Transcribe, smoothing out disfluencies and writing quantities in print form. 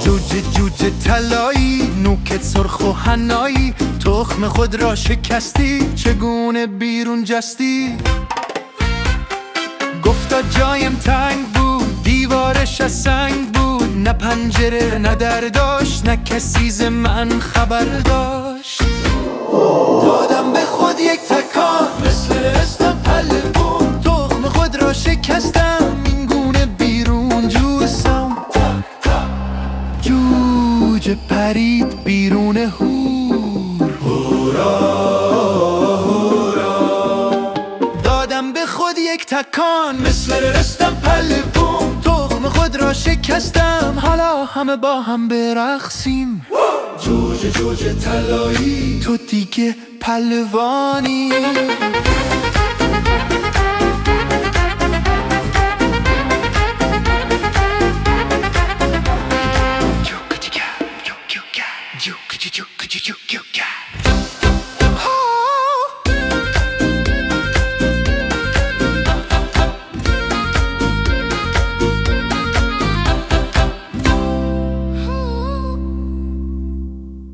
جوجه جوجه طلایی، نوکت سرخ و حنایی، تخم خود را شکستی، چگونه بیرون جستی؟ گفتا جایم تنگ بود، دیوارش از سنگ بود، نه پنجره نه در داشت، نه کسی ز من خبر داشت. دادم به خود یک تکان، مثل رستم پله‌بون، تخم خود را شکستم، این گونه بیرون جوستم. جوجه پرید بیرون هور، هورا هورا. دادم به خود یک تکان، مثل رستم پله‌بون، تخم خود را شکستم، حالا همه با هم برقصیم. جوجه جوجه طلایی، تو دیگه پهلوانی.